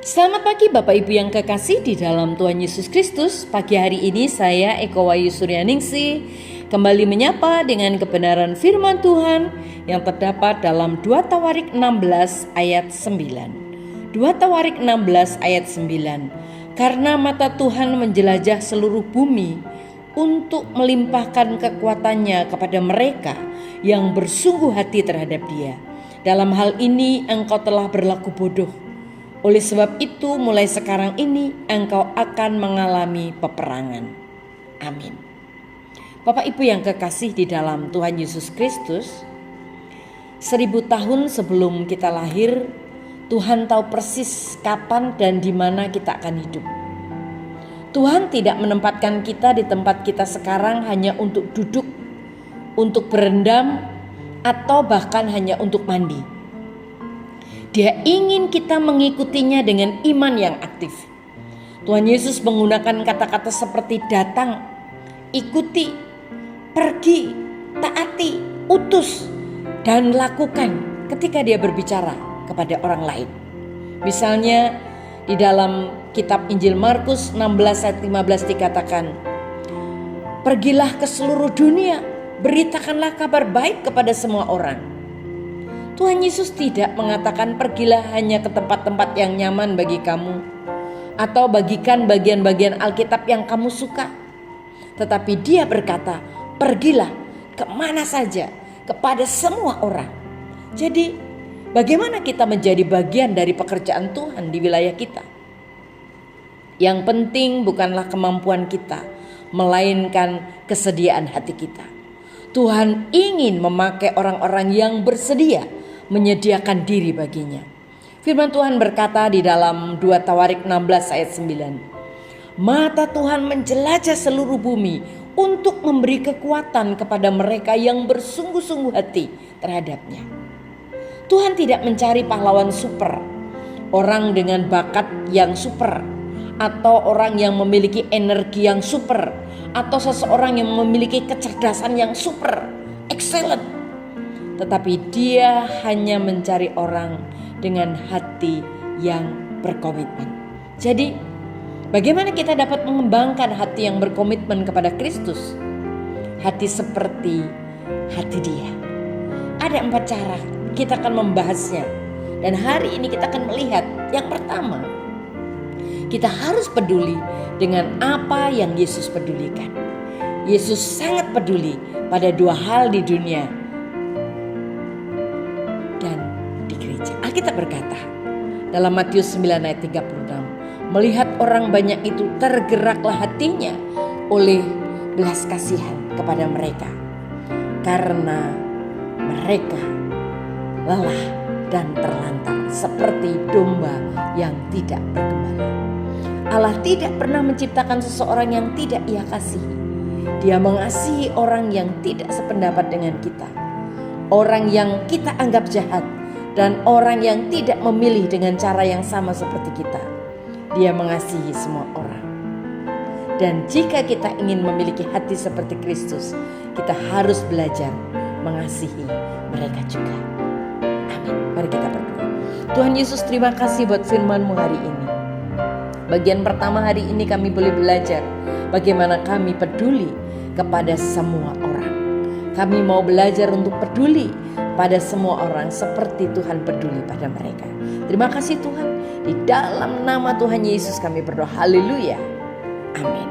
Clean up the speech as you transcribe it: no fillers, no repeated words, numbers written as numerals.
Selamat pagi Bapak Ibu yang kekasih di dalam Tuhan Yesus Kristus. Pagi hari ini saya Eko Wahyu Suryaningsih kembali menyapa dengan kebenaran firman Tuhan yang terdapat dalam 2 Tawarik 16 ayat 9. 2 Tawarik 16 ayat 9. Karena mata Tuhan menjelajah seluruh bumi untuk melimpahkan kekuatannya kepada mereka yang bersungguh hati terhadap Dia. Dalam hal ini engkau telah berlaku bodoh. Oleh sebab itu mulai sekarang ini engkau akan mengalami peperangan. Amin. Bapak Ibu yang kekasih di dalam Tuhan Yesus Kristus, 1000 tahun sebelum kita lahir, Tuhan tahu persis kapan dan di mana kita akan hidup. Tuhan tidak menempatkan kita di tempat kita sekarang hanya untuk duduk, untuk berendam, atau bahkan hanya untuk mandi. Dia ingin kita mengikutinya dengan iman yang aktif. Tuhan Yesus menggunakan kata-kata seperti datang, ikuti, pergi, taati, utus, dan lakukan ketika dia berbicara kepada orang lain. Misalnya di dalam kitab Injil Markus 16 ayat 15 dikatakan, pergilah ke seluruh dunia, beritakanlah kabar baik kepada semua orang. Tuhan Yesus tidak mengatakan pergilah hanya ke tempat-tempat yang nyaman bagi kamu atau bagikan bagian-bagian Alkitab yang kamu suka. Tetapi Dia berkata, pergilah kemana saja kepada semua orang. Jadi bagaimana kita menjadi bagian dari pekerjaan Tuhan di wilayah kita? Yang penting bukanlah kemampuan kita, melainkan kesediaan hati kita. Tuhan ingin memakai orang-orang yang bersedia menyediakan diri baginya. Firman Tuhan berkata di dalam 2 Tawarik 16 ayat 9. Mata Tuhan menjelajah seluruh bumi untuk memberi kekuatan kepada mereka yang bersungguh-sungguh hati terhadapnya. Tuhan tidak mencari pahlawan super, orang dengan bakat yang super, atau orang yang memiliki energi yang super, atau seseorang yang memiliki kecerdasan yang super, excellent. Tetapi Dia hanya mencari orang dengan hati yang berkomitmen. Jadi bagaimana kita dapat mengembangkan hati yang berkomitmen kepada Kristus? Hati seperti hati Dia. Ada 4 cara, kita akan membahasnya. Dan hari ini kita akan melihat yang pertama, kita harus peduli dengan apa yang Yesus pedulikan. Yesus sangat peduli pada 2 hal di dunia dan di gereja. Alkitab berkata dalam Matius 9 ayat 36, melihat orang banyak itu tergeraklah hatinya oleh belas kasihan kepada mereka, karena mereka lelah dan terlantar seperti domba yang tidak bergembala. Allah tidak pernah menciptakan seseorang yang tidak Ia kasihi. Dia mengasihi orang yang tidak sependapat dengan kita, orang yang kita anggap jahat, dan orang yang tidak memilih dengan cara yang sama seperti kita. Dia mengasihi semua orang. Dan jika kita ingin memiliki hati seperti Kristus, kita harus belajar mengasihi mereka juga. Amin. Mari kita berdoa. Tuhan Yesus, terima kasih buat firman-Mu hari ini. Bagian pertama hari ini kami boleh belajar bagaimana kami peduli kepada semua orang. Kami mau belajar untuk peduli pada semua orang seperti Tuhan peduli pada mereka. Terima kasih Tuhan. Di dalam nama Tuhan Yesus kami berdoa. Haleluya. Amin.